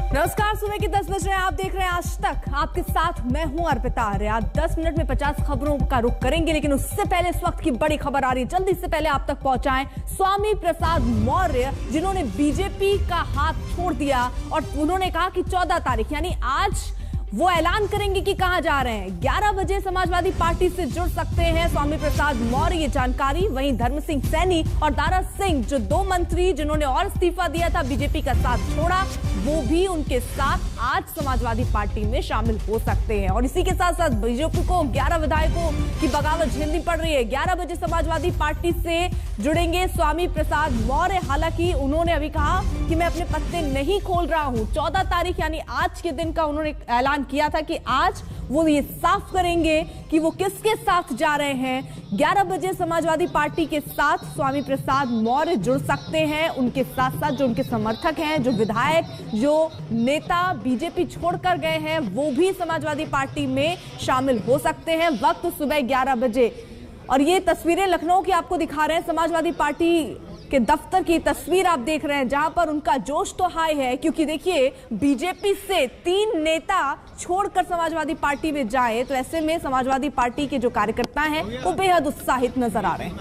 नमस्कार, सुबह के 10 बज रहे हैं। आप देख रहे हैं आज तक। आपके साथ मैं हूं अर्पिता आर्य। आज 10 मिनट में 50 खबरों का रुख करेंगे, लेकिन उससे पहले इस वक्त की बड़ी खबर आ रही है। जल्दी से पहले आप तक पहुंचाएं स्वामी प्रसाद मौर्य, जिन्होंने बीजेपी का हाथ छोड़ दिया और उन्होंने कहा कि 14 तारीख यानी आज वो ऐलान करेंगे कि कहां जा रहे हैं। 11 बजे समाजवादी पार्टी से जुड़ सकते हैं स्वामी प्रसाद मौर्य, ये जानकारी। वहीं धर्म सिंह सैनी और दारा सिंह, जो 2 मंत्री जिन्होंने और इस्तीफा दिया था, बीजेपी का साथ छोड़ा, वो भी उनके साथ आज समाजवादी पार्टी में शामिल हो सकते हैं। और इसी के साथ साथ बीजेपी को 11 विधायकों की बगावत झेलनी पड़ रही है। 11 बजे समाजवादी पार्टी से जुड़ेंगे स्वामी प्रसाद मौर्य। हालांकि उन्होंने अभी कहा कि मैं अपने पत्ते नहीं खोल रहा हूं। 14 तारीख यानी आज के दिन का उन्होंने ऐलान किया था कि आज वो ये साफ करेंगे कि वो किसके साथ जा रहे हैं। 11 बजे समाजवादी पार्टी के साथ स्वामी प्रसाद मौर्य जुड़ सकते हैं। उनके साथ साथ जो उनके समर्थक हैं, जो विधायक, जो नेता बीजेपी छोड़कर गए हैं, वो भी समाजवादी पार्टी में शामिल हो सकते हैं। वक्त सुबह 11 बजे। और ये तस्वीरें लखनऊ की आपको दिखा रहे हैं। समाजवादी पार्टी के दफ्तर की तस्वीर आप देख रहे हैं, जहां पर उनका जोश तो हाई है, क्योंकि देखिए बीजेपी से 3 नेता छोड़कर समाजवादी पार्टी में जाए, तो ऐसे में समाजवादी पार्टी के जो कार्यकर्ता हैं वो बेहद उत्साहित नजर आ रहे हैं।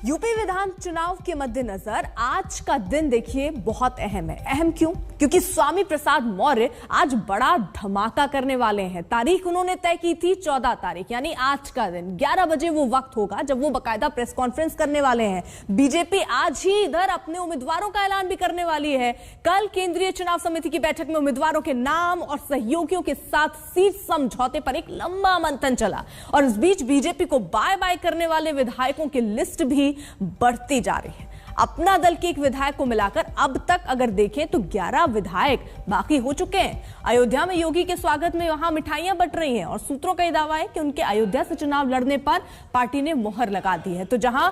यूपी विधान चुनाव के मद्देनजर आज का दिन देखिए बहुत अहम है। अहम क्यों? क्योंकि स्वामी प्रसाद मौर्य आज बड़ा धमाका करने वाले हैं। तारीख उन्होंने तय की थी 14 तारीख यानी आज का दिन। 11 बजे वो वक्त होगा जब वो बाकायदा प्रेस कॉन्फ्रेंस करने वाले हैं। बीजेपी आज ही इधर अपने उम्मीदवारों का ऐलान भी करने वाली है। कल केंद्रीय चुनाव समिति की बैठक में उम्मीदवारों के नाम और सहयोगियों के साथ सीट समझौते पर एक लंबा मंथन चला, और इस बीच बीजेपी को बाय बाय करने वाले विधायकों की लिस्ट भी बढ़ती जा रही है। अपना दल के एक विधायक को मिलाकर अब तक अगर देखें तो 11 विधायक बाकी हो चुके हैं। अयोध्या में योगी के स्वागत में वहां मिठाइयां बंट रही हैं, और सूत्रों का यह दावा है कि उनके अयोध्या से चुनाव लड़ने पर पार्टी ने मुहर लगा दी है। तो जहां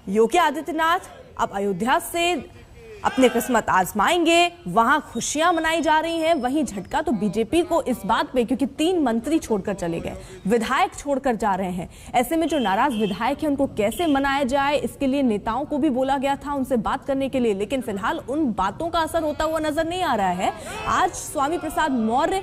योगी आदित्यनाथ अब अयोध्या से अपने किस्मत आजमाएंगे, वहां खुशियां मनाई जा रही हैं। वहीं झटका तो बीजेपी को इस बात पे, क्योंकि 3 मंत्री छोड़कर चले गए, विधायक छोड़कर जा रहे हैं। ऐसे में जो नाराज विधायक हैं उनको कैसे मनाया जाए, इसके लिए नेताओं को भी बोला गया था उनसे बात करने के लिए, लेकिन फिलहाल उन बातों का असर होता हुआ नजर नहीं आ रहा है। आज स्वामी प्रसाद मौर्य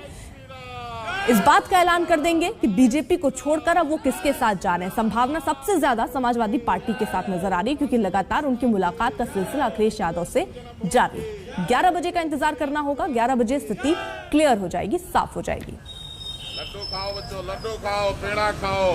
इस बात का ऐलान कर देंगे कि बीजेपी को छोड़कर अब वो किसके साथ जा रहे हैं। संभावना सबसे ज्यादा समाजवादी पार्टी के साथ नजर आ रही है, क्योंकि लगातार उनकी मुलाकात का सिलसिला अखिलेश यादव से जारी है। 11 बजे का इंतजार करना होगा। 11 बजे स्थिति क्लियर हो जाएगी, साफ हो जाएगी। लड्डू खाओ बच्चों, लड्डू खाओ, पेड़ा खाओ,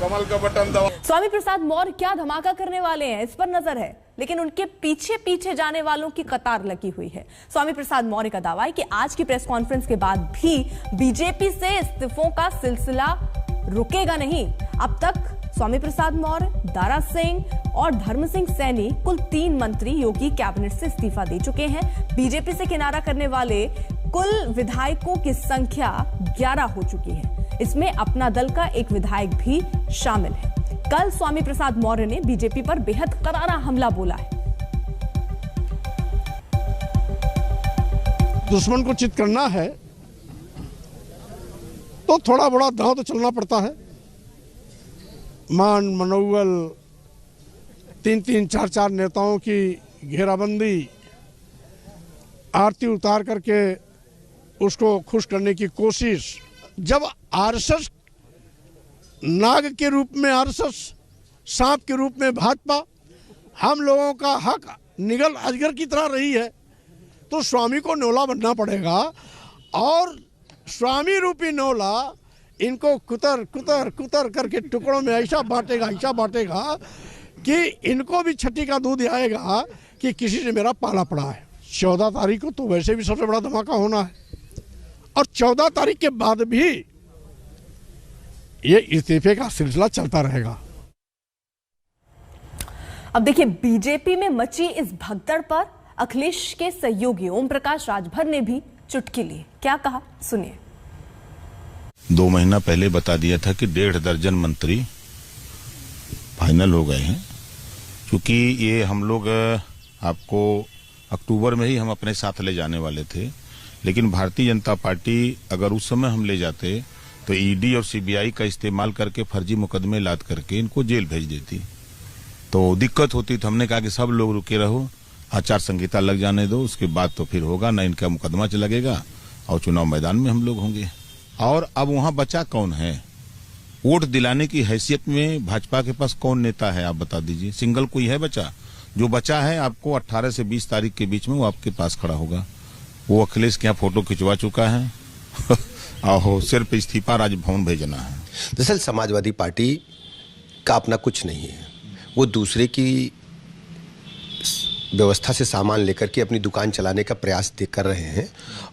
कमल का बटन दबाओ। स्वामी प्रसाद मौर्य क्या धमाका करने वाले हैं, इस पर नजर है, लेकिन उनके पीछे पीछे जाने वालों की कतार लगी हुई है। स्वामी प्रसाद मौर्य का दावा है कि आज की प्रेस कॉन्फ्रेंस के बाद भी बीजेपी से इस्तीफों का सिलसिला रुकेगा नहीं। अब तक स्वामी प्रसाद मौर्य, दारा सिंह और धर्म सिंह सैनी, कुल 3 मंत्री योगी कैबिनेट से इस्तीफा दे चुके हैं। बीजेपी से किनारा करने वाले कुल विधायकों की संख्या 11 हो चुकी है। इसमें अपना दल का एक विधायक भी शामिल है। कल स्वामी प्रसाद मौर्य ने बीजेपी पर बेहद करारा हमला बोला है। दुश्मन को चित करना है तो थोड़ा बड़ा दांव तो चलना पड़ता है। मान मनोबल 3-3, 4-4 नेताओं की घेराबंदी, आरती उतार करके उसको खुश करने की कोशिश। जब आरएसएस नाग के रूप में आरएसएस, सांप के रूप में भाजपा हम लोगों का हक निगल अजगर की तरह रही है, तो स्वामी को नौला बनना पड़ेगा। और स्वामी रूपी नौला इनको कुतर कुतर कुतर करके टुकड़ों में ऐसा बांटेगा कि इनको भी छठी का दूध आएगा कि किसी से मेरा पाला पड़ा है। 14 तारीख को तो वैसे भी सबसे बड़ा धमाका होना है, और 14 तारीख के बाद भी ये इस्तीफे का सिलसिला चलता रहेगा। अब देखिए, बीजेपी में मची इस भगदड़ पर अखिलेश के सहयोगी ओम प्रकाश राजभर ने भी चुटकी ली। क्या कहा, सुनिए। 2 महीना पहले बता दिया था कि 1.5 दर्जन मंत्री फाइनल हो गए हैं। क्योंकि ये हम लोग आपको अक्टूबर में ही हम अपने साथ ले जाने वाले थे, लेकिन भारतीय जनता पार्टी अगर उस समय हम ले जाते तो ईडी और सीबीआई का इस्तेमाल करके फर्जी मुकदमे लाद करके इनको जेल भेज देती, तो दिक्कत होती। तो हमने कहा कि सब लोग रुके रहो, आचार संहिता लग जाने दो, उसके बाद तो फिर होगा ना, इनका मुकदमा लगेगा और चुनाव मैदान में हम लोग होंगे। और अब वहां बचा कौन है? वोट दिलाने की हैसियत में भाजपा के पास कौन नेता है, आप बता दीजिए। सिंगल कोई है बचा? जो बचा है आपको 18 से 20 तारीख के बीच में वो आपके पास खड़ा होगा। वो अखिलेश के यहाँ फोटो खिंचवा चुका है और सिर्फ इस्तीफा राजभवन भेजना है। दरअसल समाजवादी पार्टी का अपना कुछ नहीं है, वो दूसरे की व्यवस्था से सामान लेकर के अपनी दुकान चलाने का प्रयास कर रहे हैं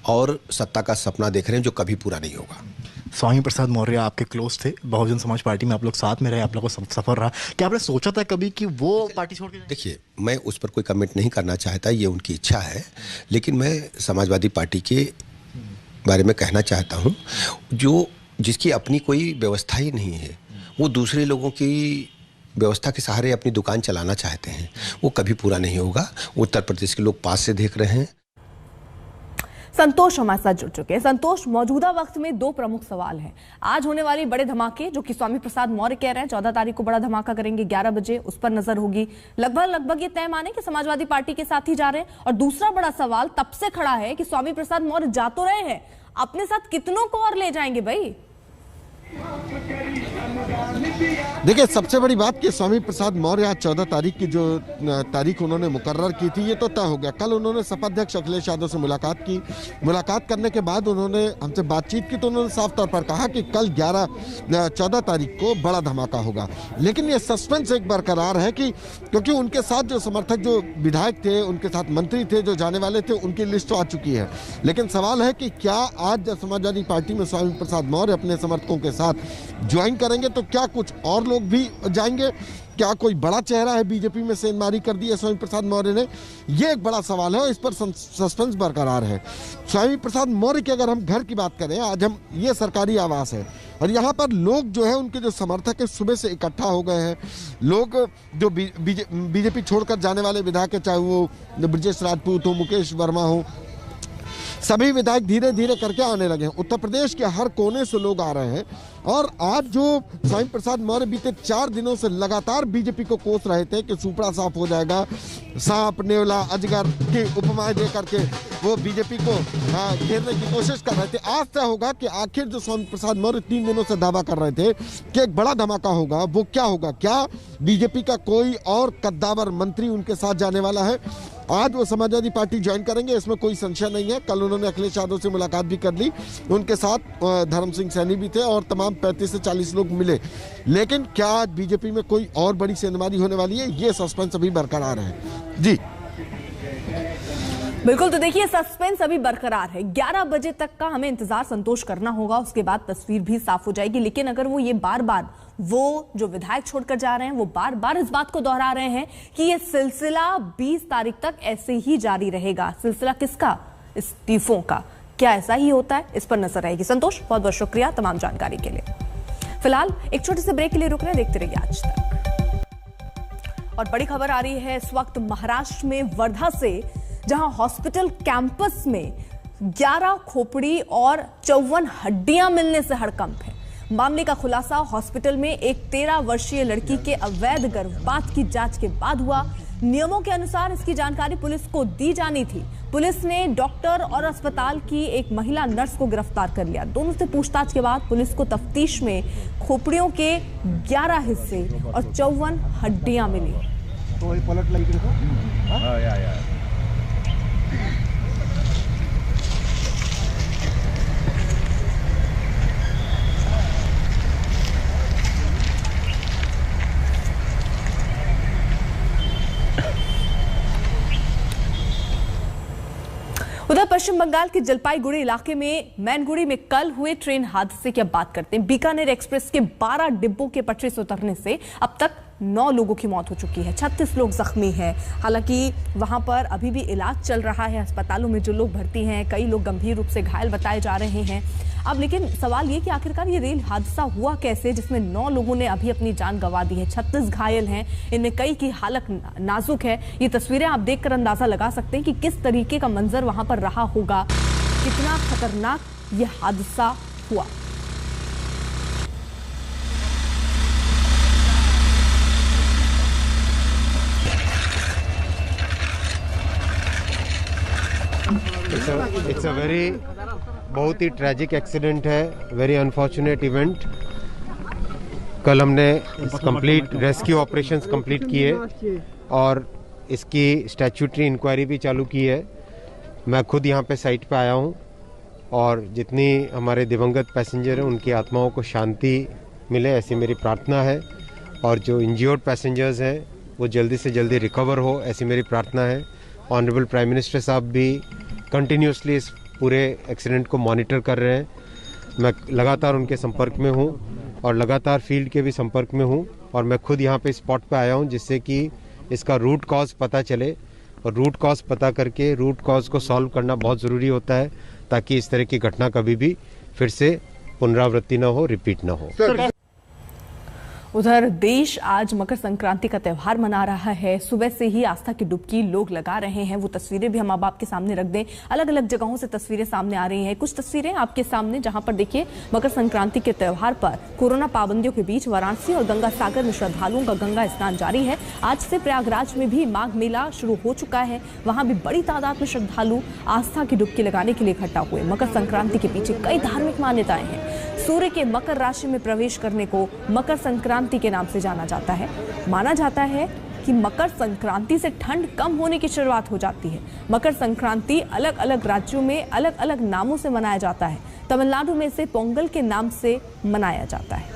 और सत्ता का सपना देख रहे हैं जो कभी पूरा नहीं होगा। स्वामी प्रसाद मौर्य आपके क्लोज थे, बहुजन समाज पार्टी में आप लोग साथ में रहे, आप लोगों को सफर रहा, क्या आपने सोचा था कभी कि वो पार्टी छोड़ के? देखिए, मैं उस पर कोई कमेंट नहीं करना चाहता, ये उनकी इच्छा है, लेकिन मैं समाजवादी पार्टी के बारे में कहना चाहता हूँ जो जिसकी अपनी कोई व्यवस्था ही नहीं है, वो दूसरे लोगों की व्यवस्था के सहारे अपनी दुकान चलाना चाहते हैं, वो कभी पूरा नहीं होगा। उत्तर प्रदेश के लोग पास से देख रहे हैं। संतोष हमारे साथ जुड़ चुके हैं। संतोष, मौजूदा वक्त में दो प्रमुख सवाल हैं। आज होने वाली बड़े धमाके, जो कि स्वामी प्रसाद मौर्य कह रहे हैं 14 तारीख को बड़ा धमाका करेंगे 11 बजे, उस पर नजर होगी। लगभग ये तय माने कि समाजवादी पार्टी के साथ ही जा रहे हैं। और दूसरा बड़ा सवाल तब से खड़ा है कि स्वामी प्रसाद मौर्य जा तो रहे हैं, अपने साथ कितनों को और ले जाएंगे भाई? देखिए, सबसे बड़ी बात कि स्वामी प्रसाद मौर्य आज 14 तारीख की जो तारीख उन्होंने मुकर्रर की थी, ये तो तय हो गया। कल उन्होंने सपाध्यक्ष अखिलेश यादव से मुलाकात की। मुलाकात करने के बाद उन्होंने हमसे बातचीत की, तो उन्होंने साफ तौर पर कहा कि कल 14 तारीख को बड़ा धमाका होगा। लेकिन ये सस्पेंस एक बरकरार है कि क्योंकि उनके साथ जो समर्थक, जो विधायक थे, उनके साथ मंत्री थे, जो जाने वाले थे, उनकी लिस्ट तो आ चुकी है। लेकिन सवाल है कि क्या आज समाजवादी पार्टी में स्वामी प्रसाद मौर्य अपने समर्थकों के साथ ज्वाइन करेंगे, तो क्या कुछ और लोग भी जाएंगे? क्या कोई बड़ा चेहरा है बीजेपी में सेंधमारी कर दी है स्वामी प्रसाद मौर्य ने? ये एक बड़ा सवाल है और इस पर सस्पेंस बरकरार है। स्वामी प्रसाद मौर्य की अगर हम घर की बात करें, आज हम ये सरकारी आवास है और यहाँ पर लोग जो है, उनके जो समर्थक है, सुबह से इकट्ठा हो गए हैं। लोग जो बीजेपी छोड़कर जाने वाले विधायक है, चाहे वो ब्रजेश राजपूत हो, मुकेश वर्मा हो, सभी विधायक धीरे धीरे करके आने लगे हैं। उत्तर प्रदेश के हर कोने से लोग आ रहे हैं और आज जो स्वामी प्रसाद मौर्य बीते 4 दिनों से लगातार बीजेपी को कोस रहे थे कि सुपड़ा साफ हो जाएगा, सांप, नेवला, अजगर की उपमाएं दे करके वो बीजेपी को घेरने की कोशिश कर रहे थे। आज तय होगा कि आखिर जो स्वामी प्रसाद मौर्य 3 दिनों से दावा कर रहे थे कि एक बड़ा धमाका होगा, वो क्या होगा? क्या बीजेपी का कोई और कद्दावर मंत्री उनके साथ जाने वाला है? आज वो समाजवादी पार्टी ज्वाइन करेंगे, इसमें कोई संशय नहीं है। कल उन्होंने अखिलेश यादव से मुलाकात भी कर ली, उनके साथ धर्म सिंह सैनी भी थे और तमाम 35 से 40 लोग मिले। लेकिन क्या आज बीजेपी में कोई और बड़ी सेंधमारी होने वाली है? ये सस्पेंस अभी बरकरार है। जी बिल्कुल, तो देखिए सस्पेंस अभी बरकरार है। 11 बजे तक का हमें इंतजार संतोष करना होगा, उसके बाद तस्वीर भी साफ हो जाएगी। लेकिन अगर वो ये बार बार, वो जो विधायक छोड़कर जा रहे हैं, वो बार बार इस बात को दोहरा रहे हैं कि ये सिलसिला 20 तारीख तक ऐसे ही जारी रहेगा। सिलसिला किसका? इस्तीफों का। क्या ऐसा ही होता है? इस पर नजर रहेगी। संतोष, बहुत बहुत शुक्रिया तमाम जानकारी के लिए। फिलहाल एक छोटे से ब्रेक के लिए रुक रहे हैं, देखते रहिए आज तक। और बड़ी खबर आ रही है इस वक्त महाराष्ट्र में वर्धा से, जहां हॉस्पिटल कैंपस में 11 खोपड़ी और 54 हड्डियां मिलने से हड़कंप है। मामले का खुलासा हॉस्पिटल में एक 13 वर्षीय लड़की के अवैध गर्भपात की जांच के बाद हुआ। नियमों के अनुसार इसकी जानकारी पुलिस को दी जानी थी। पुलिस ने डॉक्टर और अस्पताल की एक महिला नर्स को गिरफ्तार कर लिया। दोनों से पूछताछ के बाद पुलिस को तफ्तीश में खोपड़ियों के 11 हिस्से और 54 हड्डियां मिली। तो पलट लगी उधर पश्चिम बंगाल के जलपाईगुड़ी इलाके में मैनगुड़ी में कल हुए ट्रेन हादसे की अब बात करते हैं। बीकानेर एक्सप्रेस के 12 डिब्बों के पटरी से उतरने से अब तक 9 लोगों की मौत हो चुकी है, 36 लोग जख्मी हैं। हालांकि वहां पर अभी भी इलाज चल रहा है। अस्पतालों में जो लोग भर्ती हैं, कई लोग गंभीर रूप से घायल बताए जा रहे हैं। अब लेकिन सवाल ये कि आखिरकार ये रेल हादसा हुआ कैसे, जिसमें 9 लोगों ने अभी अपनी जान गंवा दी है, 36 घायल हैं, इनमें कई की हालत नाजुक है। ये तस्वीरें आप देखकर अंदाजा लगा सकते हैं कि किस तरीके का मंजर वहां पर रहा होगा, कितना खतरनाक ये हादसा हुआ। इट्स अ वेरी बहुत ही ट्रैजिक एक्सीडेंट है, वेरी अनफॉर्चुनेट इवेंट। कल हमने कंप्लीट रेस्क्यू ऑपरेशंस कंप्लीट किए और इसकी स्टैट्यूटरी इंक्वायरी भी चालू की है। मैं खुद यहाँ पे साइट पे आया हूँ और जितनी हमारे दिवंगत पैसेंजर हैं उनकी आत्माओं को शांति मिले ऐसी मेरी प्रार्थना है, और जो इंज्योर्ड पैसेंजर्स हैं वो जल्दी से जल्दी रिकवर हो ऐसी मेरी प्रार्थना है। ऑनरेबल प्राइम मिनिस्टर साहब भी कंटिन्यूसली इस पूरे एक्सीडेंट को मॉनिटर कर रहे हैं। मैं लगातार उनके संपर्क में हूँ और लगातार फील्ड के भी संपर्क में हूँ, और मैं खुद यहाँ पे स्पॉट पे आया हूँ जिससे कि इसका रूट कॉज पता चले, और रूट कॉज पता करके रूट कॉज को सॉल्व करना बहुत ज़रूरी होता है ताकि इस तरह की घटना कभी भी फिर से पुनरावृत्ति ना हो, रिपीट ना हो। उधर देश आज मकर संक्रांति का त्यौहार मना रहा है। सुबह से ही आस्था की डुबकी लोग लगा रहे हैं। वो तस्वीरें भी हम अब आपके सामने रख दें। अलग अलग जगहों से तस्वीरें सामने आ रही हैं। कुछ तस्वीरें आपके सामने जहां पर देखिए मकर संक्रांति के त्यौहार पर कोरोना पाबंदियों के बीच वाराणसी और गंगा सागर में श्रद्धालुओं का गंगा स्नान जारी है। आज से प्रयागराज में भी माघ मेला शुरू हो चुका है। वहां भी बड़ी तादाद में श्रद्धालु आस्था की डुबकी लगाने के लिए इकट्ठा हुए। मकर संक्रांति के पीछे कई धार्मिक मान्यताएं हैं। सूर्य के मकर राशि में प्रवेश करने को मकर संक्रांति के नाम से जाना जाता है। माना जाता है कि मकर संक्रांति से ठंड कम होने की शुरुआत हो जाती है। मकर संक्रांति अलग अलग राज्यों में अलग अलग नामों से मनाया जाता है। तमिलनाडु में इसे पोंगल के नाम से मनाया जाता है।